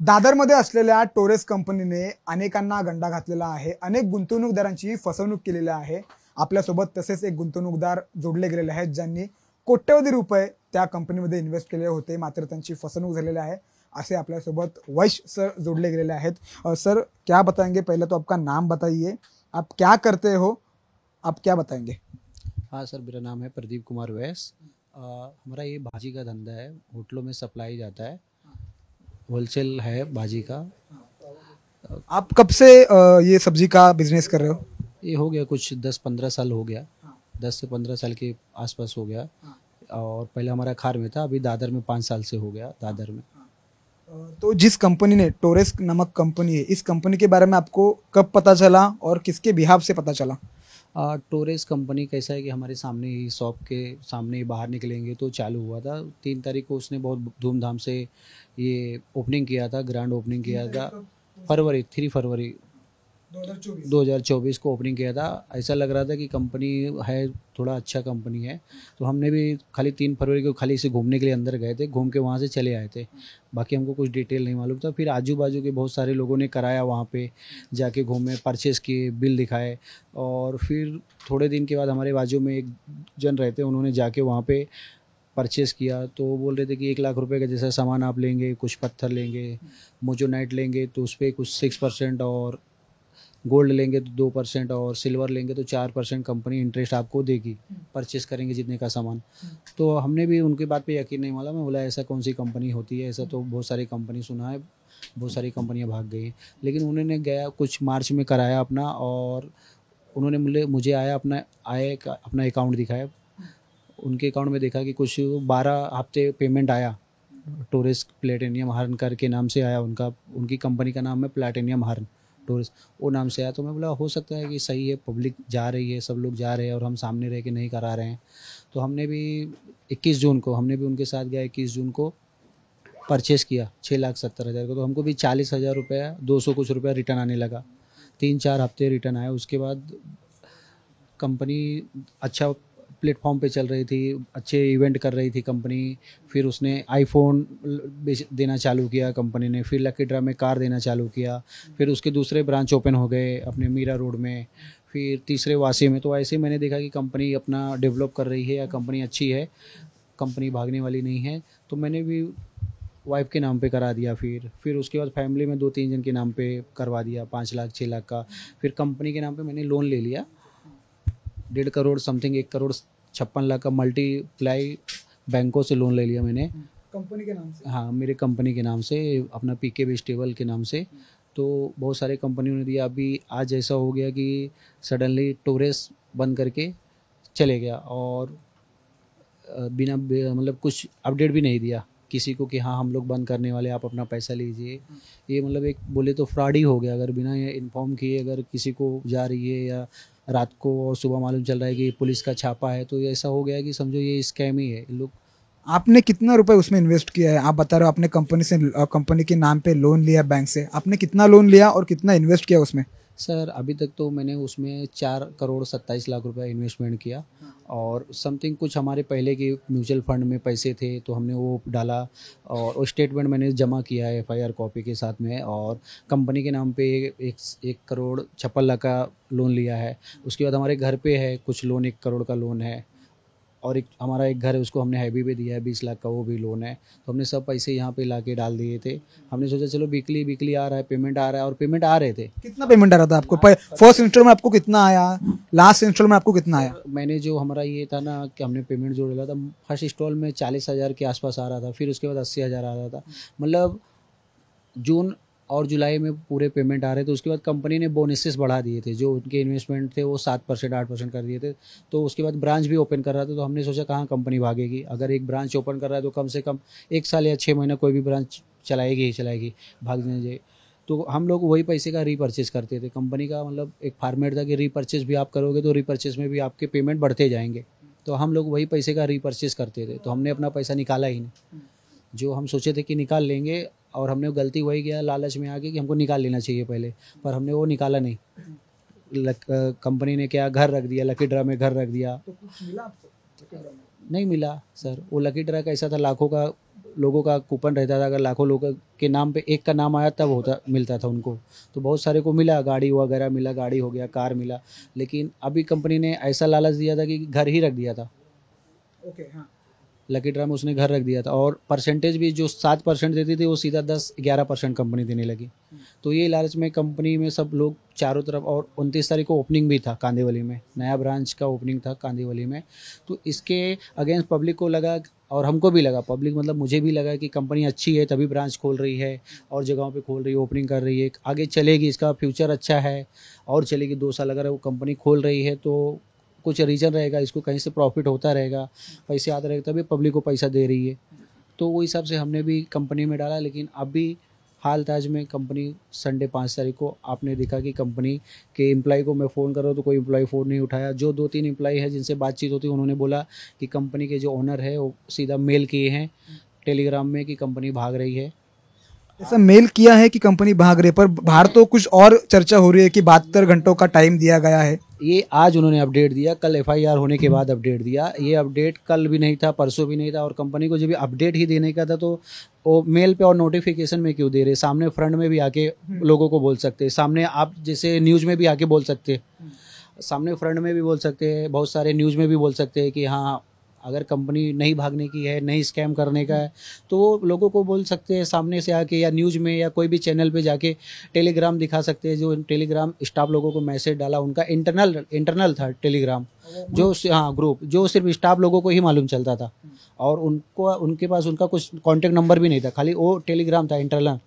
दादरमध्ये असलेल्या टोरेस कंपनीने अनेकांना गंडा घातलेला आहे. अनेक गुंतवणूकदारांची फसवणूक केलेली आहे. आपल्यासोबत तसेच एक गुंतवणूकदार जोडले गेलेले आहेत ज्यांनी कोट्यवधी रुपये त्या कंपनीमध्ये इन्वेस्ट केले होते, मात्र त्यांची फसवणूक झालेली आहे. असे आपल्यासोबत वैश सर जोडले गेलेले आहेत. सर क्या बताएंगे, पहले तो आपका नाम बताइए, आप क्या करते हो, आप क्या बताएंगे? हाँ सर, मेरा नाम है प्रदीप कुमार वैस। हमारा ये भाजी का धंधा है, होटलों में सप्लाई जाता है, होलसेल है भाजी का। आप कब से ये सब्जी का बिजनेस कर रहे हो? ये हो गया कुछ 10-15 साल हो गया, 10 से 15 साल के आसपास हो गया। और पहले हमारा खार में था, अभी दादर में 5 साल से हो गया दादर में। तो जिस कंपनी ने टोरेस नामक कंपनी है, इस कंपनी के बारे में आपको कब पता चला और किसके बिहाफ से पता चला? टोरेस कंपनी कैसा है कि हमारे सामने ही, शॉप के सामने ही बाहर निकलेंगे तो चालू हुआ था। 3 तारीख को उसने बहुत धूमधाम से ये ओपनिंग किया था, ग्रैंड ओपनिंग किया था। 3 फरवरी 2024 को ओपनिंग किया था। ऐसा लग रहा था कि कंपनी है, थोड़ा अच्छा कंपनी है, तो हमने भी खाली 3 फरवरी को खाली इसे घूमने के लिए अंदर गए थे, घूम के वहाँ से चले आए थे। बाकी हमको कुछ डिटेल नहीं मालूम था। फिर आजू बाजू के बहुत सारे लोगों ने कराया, वहाँ पे जाके घूमे, परचेज़ किए, बिल दिखाए। और फिर थोड़े दिन के बाद हमारे बाजू में एक जन रहते, उन्होंने जाके वहाँ पे परचेज़ किया, तो वो बोल रहे थे कि 1 लाख रुपए का जैसा सामान आप लेंगे, कुछ पत्थर लेंगे, मोजोनाइट लेंगे तो उस पर कुछ 6% और गोल्ड लेंगे तो 2% और सिल्वर लेंगे तो 4% कंपनी इंटरेस्ट आपको देगी, परचेस करेंगे जितने का सामान। तो हमने भी उनकी बात पे यकीन नहीं माना। मैं बोला ऐसा कौन सी कंपनी होती है, ऐसा तो बहुत सारी कंपनी सुना है, बहुत सारी कंपनियां भाग गई। लेकिन उन्होंने गया कुछ मार्च में कराया अपना, और उन्होंने मुझे अपना अकाउंट दिखाया। उनके अकाउंट में देखा कि कुछ 12 हफ्ते पेमेंट आया, टोरेस प्लेटिनियम हार्न करके नाम से आया। उनकी कंपनी का नाम है प्लेटिनियम हार्न टूरिस्ट, वो नाम से आया। तो मैं बोला हो सकता है कि सही है, पब्लिक जा रही है, सब लोग जा रहे हैं और हम सामने रह के नहीं करा रहे हैं। तो हमने भी 21 जून को हमने भी उनके साथ गया, 21 जून को परचेस किया 6,70,000 को। तो हमको भी 40,000 रुपया, 200 कुछ रुपया रिटर्न आने लगा। 3-4 हफ्ते रिटर्न आया। उसके बाद कंपनी अच्छा प्लेटफॉर्म पे चल रही थी, अच्छे इवेंट कर रही थी कंपनी। फिर उसने आईफोन देना चालू किया कंपनी ने, फिर लकी ड्रा में कार देना चालू किया। फिर उसके दूसरे ब्रांच ओपन हो गए अपने मीरा रोड में, फिर तीसरे वासी में। तो ऐसे मैंने देखा कि कंपनी अपना डेवलप कर रही है, या कंपनी अच्छी है, कंपनी भागने वाली नहीं है। तो मैंने भी वाइफ के नाम पे करा दिया। फिर उसके बाद फैमिली में 2-3 जन के नाम पे करवा दिया, 5 लाख 6 लाख का। फिर कंपनी के नाम पे मैंने लोन ले लिया, 1.5 करोड़ समथिंग, 1,56,00,000 का मल्टीप्लाई बैंकों से लोन ले लिया मैंने कंपनी के नाम से? हाँ, मेरे कंपनी के नाम से, अपना पीके वेजिटेबल के नाम से। तो बहुत सारे कंपनियों ने दिया। अभी आज ऐसा हो गया कि सडनली टोरेस बंद करके चले गया, और बिना मतलब कुछ अपडेट भी नहीं दिया किसी को कि हाँ हम लोग बंद करने वाले, आप अपना पैसा लीजिए। ये मतलब एक बोले तो फ्रॉड ही हो गया। अगर बिना ये इन्फॉर्म किए अगर किसी को जा रही है, या रात को और सुबह मालूम चल रहा है कि पुलिस का छापा है, तो ऐसा हो गया कि समझो ये स्कैम ही है लोग। आपने कितना रुपए उसमें इन्वेस्ट किया है? आप बता रहे हो आपने कंपनी के नाम पे लोन लिया बैंक से, आपने कितना लोन लिया और कितना इन्वेस्ट किया उसमें? सर अभी तक तो मैंने उसमें 4,27,00,000 रुपया इन्वेस्टमेंट किया, और समथिंग कुछ हमारे पहले के म्यूचुअल फंड में पैसे थे तो हमने वो डाला, और वो स्टेटमेंट मैंने जमा किया है FIR कॉपी के साथ में। और कंपनी के नाम पे 1,56,00,000 का लोन लिया है। उसके बाद हमारे घर पे है कुछ लोन, 1 करोड़ का लोन है। और हमारा एक घर है, उसको हमने हैवी पे दिया है, 20 लाख का, वो भी लोन है। तो हमने सब पैसे यहाँ पे ला के डाल दिए थे। हमने सोचा चलो वीकली आ रहा है, पेमेंट आ रहा है, और पेमेंट आ रहे थे। कितना पेमेंट आ रहा था आपको? फर्स्ट इंस्टॉल में आपको कितना आया, लास्ट इंस्टॉल में आपको कितना आया? मैंने जो हमारा ये था ना कि हमने पेमेंट जो डाला था, फर्स्ट इंस्टॉल में 40,000 के आसपास आ रहा था, फिर उसके बाद 80,000 आ रहा था। मतलब जून और जुलाई में पूरे पेमेंट आ रहे थे। उसके बाद कंपनी ने बोनसेस बढ़ा दिए थे, जो उनके इन्वेस्टमेंट थे वो 7% 8% कर दिए थे। तो उसके बाद ब्रांच भी ओपन कर रहा था, तो हमने सोचा कहाँ कंपनी भागेगी। अगर एक ब्रांच ओपन कर रहा है तो कम से कम 1 साल या 6 महीना कोई भी ब्रांच चलाएगी ही चलाएगी, भागने जाए। तो हम लोग वही पैसे का रीपरचेज करते थे। कंपनी का मतलब एक फॉर्मेट था कि रीपरचेज भी आप करोगे तो रीपरचेज में भी आपके पेमेंट बढ़ते जाएंगे। तो हम लोग वही पैसे का रीपरचेज करते थे। तो हमने अपना पैसा निकाला ही नहीं, जो हम सोचे थे कि निकाल लेंगे, और हमने गलती वही किया लालच में आके कि हमको निकाल लेना चाहिए पहले, पर हमने वो निकाला नहीं। कंपनी ने क्या घर रख दिया, लकी ड्रा में घर रख दिया। तो कुछ मिला आपको? नहीं मिला सर। वो लकी ड्रा का ऐसा था, लाखों का लोगों का कूपन रहता था, अगर लाखों लोगों के नाम पे एक का नाम आया तब होता मिलता था उनको, तो बहुत सारे को मिला, गाड़ी वगैरह मिला, गाड़ी हो गया, कार मिला। लेकिन अभी कंपनी ने ऐसा लालच दिया था कि घर ही रख दिया था, ओके, हाँ। लकी ड्रा में उसने घर रख दिया था, और परसेंटेज भी जो 7% देती थी वो सीधा 10-11% कंपनी देने लगी। तो ये लालच में कंपनी में सब लोग चारों तरफ, और 29 तारीख को ओपनिंग भी था कांदीवली में, नया ब्रांच का ओपनिंग था कांदीवली में। तो इसके अगेंस्ट पब्लिक को लगा, और हमको भी लगा, पब्लिक मतलब मुझे भी लगा कि कंपनी अच्छी है तभी ब्रांच खोल रही है और जगहों पे खोल रही है, ओपनिंग कर रही है, आगे चलेगी, इसका फ्यूचर अच्छा है और चलेगी 2 साल। अगर वो कंपनी खोल रही है तो कुछ रीज़न रहेगा, इसको कहीं से प्रॉफिट होता रहेगा, पैसे आते रहेगा, तभी पब्लिक को पैसा दे रही है। तो वो हिसाब से हमने भी कंपनी में डाला। लेकिन अभी हाल ताज में कंपनी संडे 5 तारीख को आपने देखा कि कंपनी के एम्प्लॉय को मैं फ़ोन कर रहा हूँ तो कोई एम्प्लॉय फ़ोन नहीं उठाया। जो 2-3 एम्प्लॉय है जिनसे बातचीत होती है उन्होंने बोला कि कंपनी के जो ओनर है वो सीधा मेल किए हैं टेलीग्राम में कि कंपनी भाग रही है। ऐसा मेल किया है कि कंपनी भाग रही है, पर बाहर तो कुछ और चर्चा हो रही है कि 72 घंटों का टाइम दिया गया है। ये आज उन्होंने अपडेट दिया, कल एफआईआर होने के बाद अपडेट दिया। ये अपडेट कल भी नहीं था, परसों भी नहीं था, और कंपनी को जब अपडेट ही देने का था तो वो मेल पे और नोटिफिकेशन में क्यों दे रहे? सामने फ्रंट में भी आके लोगों को बोल सकते हैं, सामने आप जैसे न्यूज़ में भी आके बोल सकते हैं, सामने फ्रंट में भी बोल सकते हैं, बहुत सारे न्यूज़ में भी बोल सकते हैं कि हाँ अगर कंपनी नहीं भागने की है, नहीं स्कैम करने का है, तो वो लोगों को बोल सकते हैं सामने से आके, या न्यूज़ में या कोई भी चैनल पे जाके टेलीग्राम दिखा सकते हैं। जो टेलीग्राम स्टाफ लोगों को मैसेज डाला उनका इंटरनल था टेलीग्राम, जो हाँ ग्रुप जो सिर्फ स्टाफ लोगों को ही मालूम चलता था, और उनको उनके पास उनका कुछ कॉन्टैक्ट नंबर भी नहीं था, खाली वो टेलीग्राम था इंटरनल।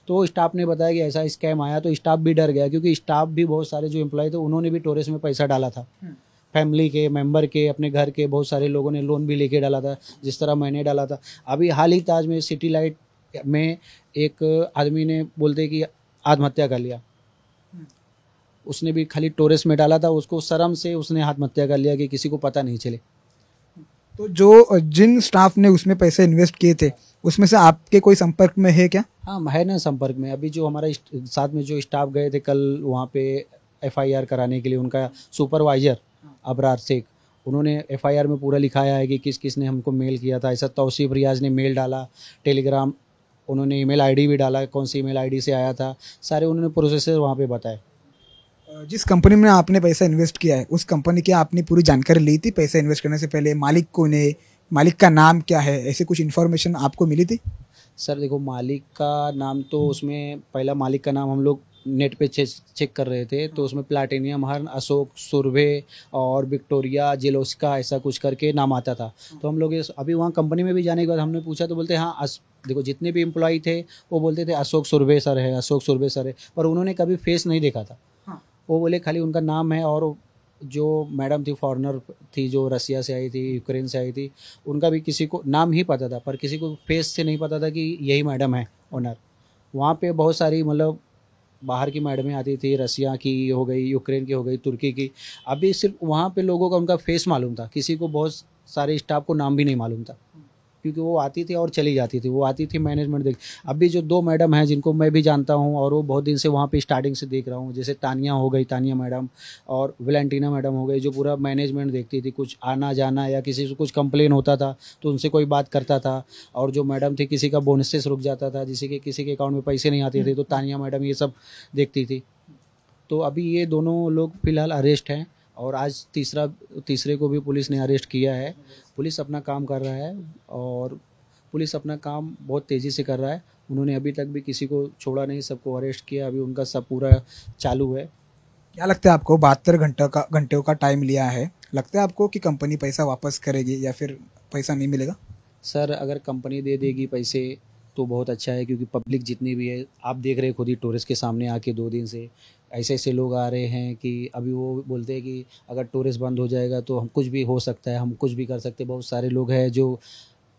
तो स्टाफ ने बताया कि ऐसा स्कैम आया, तो स्टाफ भी डर गया, क्योंकि स्टाफ भी बहुत सारे जो एम्प्लॉय थे उन्होंने भी टोरेस में पैसा डाला था, फैमिली के मेंबर के, अपने घर के बहुत सारे लोगों ने लोन भी लेके डाला था, जिस तरह मैंने डाला था। अभी हाल ही ताज में सिटी लाइट में एक आदमी ने बोलते कि आत्महत्या कर लिया, उसने भी खाली टोरेस में डाला था, उसको शर्म से उसने आत्महत्या कर लिया कि किसी को पता नहीं चले। तो जो जिन स्टाफ ने उसमें पैसे इन्वेस्ट किए थे उसमें से आपके कोई संपर्क में है क्या? हाँ है ना संपर्क में। अभी जो हमारा साथ में जो स्टाफ गए थे कल वहाँ पे एफआईआर कराने के लिए, उनका सुपरवाइजर अबरार शेख, उन्होंने एफआईआर में पूरा लिखाया है कि किस किस ने हमको मेल किया था। ऐसा तौसीफ रियाज ने मेल डाला, टेलीग्राम उन्होंने ईमेल आईडी भी डाला, कौन सी ईमेल आईडी से आया था, सारे उन्होंने प्रोसेसर वहाँ पे बताए। जिस कंपनी में आपने पैसा इन्वेस्ट किया है उस कंपनी की आपने पूरी जानकारी ली थी पैसा इन्वेस्ट करने से पहले? मालिक कौन है, मालिक का नाम क्या है, ऐसे कुछ इन्फॉर्मेशन आपको मिली थी? सर देखो, मालिक का नाम तो उसमें पहला मालिक का नाम हम लोग नेट पे चेक कर रहे थे, तो उसमें प्लाटिनियम हर्न, अशोक सुरभे और विक्टोरिया जेलोस्का ऐसा कुछ करके नाम आता था। तो हम लोग अभी वहाँ कंपनी में भी जाने के बाद हमने पूछा तो बोलते हाँ देखो जितने भी एम्प्लॉय थे वो बोलते थे अशोक सुरभे सर है, अशोक सुरभे सर है, पर उन्होंने कभी फेस नहीं देखा था। वो बोले खाली उनका नाम है, और जो मैडम थी फॉरेनर थी, जो रसिया से आई थी, यूक्रेन से आई थी, उनका भी किसी को नाम ही पता था, पर किसी को फेस से नहीं पता था कि यही मैडम है ओनर। वहाँ पे बहुत सारी मतलब बाहर की मैडमें आती थी, रसिया की हो गई, यूक्रेन की हो गई, तुर्की की। अभी सिर्फ वहाँ पे लोगों का उनका फेस मालूम था, किसी को बहुत सारे स्टाफ को नाम भी नहीं मालूम था, क्योंकि वो आती थी और चली जाती थी, वो आती थी मैनेजमेंट देख। अभी जो 2 मैडम हैं जिनको मैं भी जानता हूँ और वो बहुत दिन से वहाँ पे स्टार्टिंग से देख रहा हूँ, जैसे तानिया हो गई, तानिया मैडम, और वैलेंटीना मैडम हो गई, जो पूरा मैनेजमेंट देखती थी, कुछ आना जाना या किसी से कुछ कंप्लेन होता था तो उनसे कोई बात करता था। और जो मैडम थी किसी का बोनसेस रुक जाता था, किसी के अकाउंट में पैसे नहीं आते थे, तो तानिया मैडम ये सब देखती थी। तो अभी ये दोनों लोग फिलहाल अरेस्ट हैं, और आज तीसरे को भी पुलिस ने अरेस्ट किया है। पुलिस अपना काम कर रहा है, और पुलिस अपना काम बहुत तेज़ी से कर रहा है। उन्होंने अभी तक भी किसी को छोड़ा नहीं, सबको अरेस्ट किया, अभी उनका सब पूरा चालू है। क्या लगता है आपको? 72 घंटों का टाइम लिया है, लगता है आपको कि कंपनी पैसा वापस करेगी या फिर पैसा नहीं मिलेगा? सर अगर कंपनी दे देगी पैसे तो बहुत अच्छा है, क्योंकि पब्लिक जितनी भी है आप देख रहे खुद ही, टूरिस्ट के सामने आके 2 दिन से ऐसे ऐसे लोग आ रहे हैं कि अभी वो बोलते हैं कि अगर टूरिस्ट बंद हो जाएगा तो हम कुछ भी हो सकता है, हम कुछ भी कर सकते हैं। बहुत सारे लोग हैं जो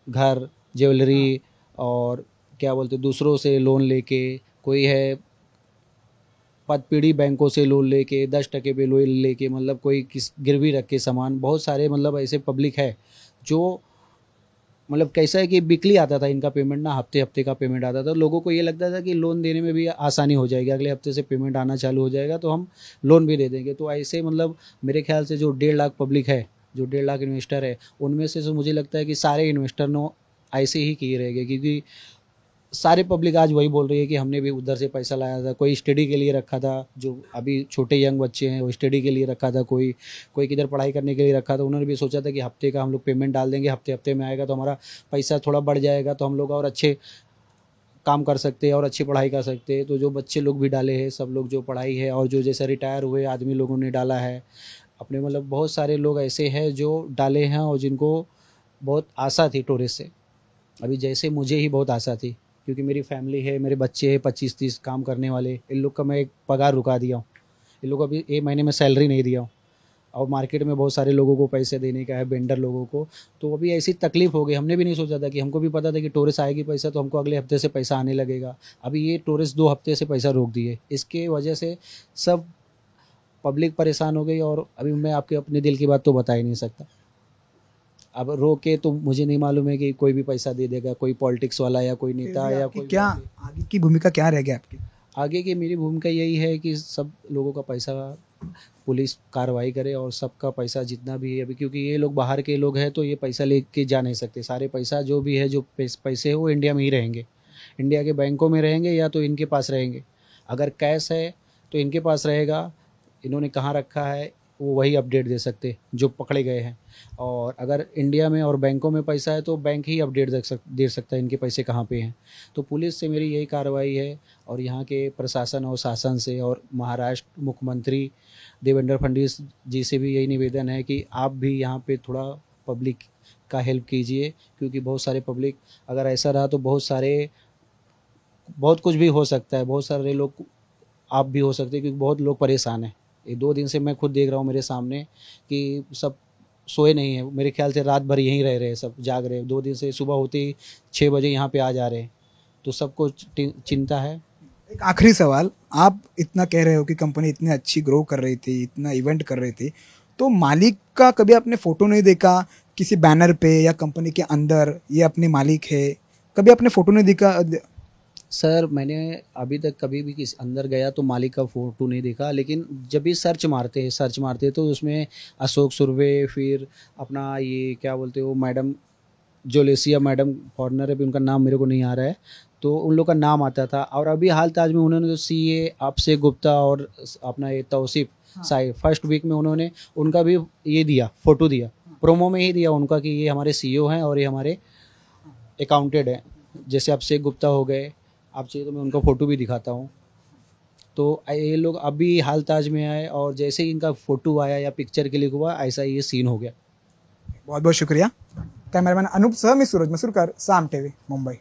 घर, ज्वेलरी और क्या बोलते दूसरों से लोन लेके, कोई है पदपीढ़ी बैंकों से लोन लेके 10% पे लोन लेके, मतलब कोई किस गिरवी रख के सामान, बहुत सारे मतलब ऐसे पब्लिक है जो मतलब कैसा है कि वीकली आता था इनका पेमेंट ना, हफ्ते हफ्ते का पेमेंट आता था। लोगों को ये लगता था कि लोन देने में भी आसानी हो जाएगी, अगले हफ्ते से पेमेंट आना चालू हो जाएगा तो हम लोन भी दे देंगे। तो ऐसे मतलब मेरे ख्याल से जो 1.5 लाख पब्लिक है, जो 1.5 लाख इन्वेस्टर है, उनमें से मुझे लगता है कि सारे इन्वेस्टर ने ऐसे ही किए रहेंगे, क्योंकि सारे पब्लिक आज वही बोल रही है कि हमने भी उधर से पैसा लाया था, कोई स्टडी के लिए रखा था, जो अभी छोटे यंग बच्चे हैं वो स्टडी के लिए रखा था, कोई किधर पढ़ाई करने के लिए रखा था। उन्होंने भी सोचा था कि हफ्ते का हम लोग पेमेंट डाल देंगे, हफ्ते हफ्ते में आएगा तो हमारा पैसा थोड़ा बढ़ जाएगा, तो हम लोग और अच्छे काम कर सकते हैं और अच्छी पढ़ाई कर सकते हैं। तो जो बच्चे लोग भी डाले हैं, सब लोग जो पढ़ाई है, और जो जैसे रिटायर हुए आदमी लोगों ने डाला है अपने, मतलब बहुत सारे लोग ऐसे हैं जो डाले हैं और जिनको बहुत आशा थी टोरेस से। अभी जैसे मुझे ही बहुत आशा थी, क्योंकि मेरी फैमिली है, मेरे बच्चे हैं 25-30 काम करने वाले, इन लोग का मैं एक पगार रुका दिया हूँ, इन लोग को अभी एक महीने में सैलरी नहीं दिया हूँ, और मार्केट में बहुत सारे लोगों को पैसे देने का है, वेंडर लोगों को। तो अभी ऐसी तकलीफ हो गई, हमने भी नहीं सोचा था कि, हमको भी पता था कि टोरेस आएगी पैसा तो हमको अगले हफ्ते से पैसा आने लगेगा। अभी ये टोरेस 2 हफ्ते से पैसा रोक दिए, इसके वजह से सब पब्लिक परेशान हो गई। और अभी मैं आपके अपने दिल की बात तो बता ही नहीं सकता। अब रोके तो मुझे नहीं मालूम है कि कोई भी पैसा दे देगा, कोई पॉलिटिक्स वाला या कोई नेता या कोई। क्या आगे की भूमिका क्या रह गया आपकी? आगे की मेरी भूमिका यही है कि सब लोगों का पैसा पुलिस कार्रवाई करे, और सबका पैसा जितना भी है अभी, क्योंकि ये लोग बाहर के लोग हैं तो ये पैसा लेके जा नहीं सकते। सारे पैसा जो भी है, जो पैसे है वो इंडिया में ही रहेंगे, इंडिया के बैंकों में रहेंगे या तो इनके पास रहेंगे। अगर कैश है तो इनके पास रहेगा, इन्होंने कहाँ रखा है वो वही अपडेट दे सकते जो पकड़े गए हैं। और अगर इंडिया में और बैंकों में पैसा है तो बैंक ही अपडेट दे सकता है इनके पैसे कहाँ पे हैं। तो पुलिस से मेरी यही कार्रवाई है, और यहाँ के प्रशासन और शासन से, और महाराष्ट्र मुख्यमंत्री देवेंद्र फडणवीस जी से भी यही निवेदन है कि आप भी यहाँ पे थोड़ा पब्लिक का हेल्प कीजिए, क्योंकि बहुत सारे पब्लिक अगर ऐसा रहा तो बहुत कुछ भी हो सकता है, बहुत सारे लोग आप भी हो सकते हैं, क्योंकि बहुत लोग परेशान हैं। ये 2 दिन से मैं खुद देख रहा हूँ मेरे सामने कि सब सोए नहीं है, मेरे ख्याल से रात भर यहीं रह रहे हैं, सब जाग रहे हैं। 2 दिन से सुबह होते ही 6 बजे यहाँ पे आ जा रहे हैं, तो सबको चिंता है। एक आखिरी सवाल, आप इतना कह रहे हो कि कंपनी इतनी अच्छी ग्रो कर रही थी, इतना इवेंट कर रही थी, तो मालिक का कभी आपने फोटो नहीं देखा किसी बैनर पे या कंपनी के अंदर, ये अपने मालिक है, कभी आपने फोटो नहीं देखा? सर मैंने अभी तक कभी भी किसी अंदर गया तो मालिक का फ़ोटो नहीं देखा, लेकिन जब भी सर्च मारते हैं तो उसमें अशोक सुरवे, फिर अपना ये क्या बोलते हो मैडम जोलेसिया मैडम फॉरनर है, भी उनका नाम मेरे को नहीं आ रहा है, तो उन लोग का नाम आता था। और अभी हाल ताज में उन्होंने जो CA आपसे गुप्ता और अपना ये तौसीफ साहिब, फर्स्ट वीक में उन्होंने उनका भी ये दिया, फ़ोटो दिया, प्रोमो में ही दिया उनका कि ये हमारे CEO हैं और ये हमारे अकाउंटेंट हैं। जैसे आपसे गुप्ता हो गए, आप चाहिए तो मैं उनका फ़ोटो भी दिखाता हूँ। तो ये लोग अभी हाल ताज में आए, और जैसे ही इनका फ़ोटो आया या पिक्चर क्लिक हुआ, ऐसा ये सीन हो गया। बहुत बहुत शुक्रिया। कॅमेरामॅन अनूप सह मी सूरज मसूरकर, साम TV मुंबई।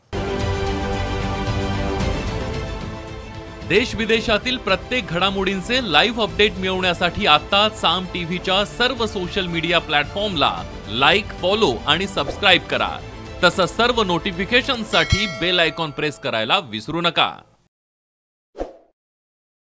देश विदेशातील प्रत्येक घडामोडींचे लाईव्ह अपडेट मिळवण्यासाठी आता साम टीव्हीच्या सर्व सोशल मीडिया प्लॅटफॉर्मला लाईक, फॉलो आणि सबस्क्राईब करा। तसंच सर्व नोटिफिकेशनसाठी बेल आयकॉन प्रेस करायला विसरू नका।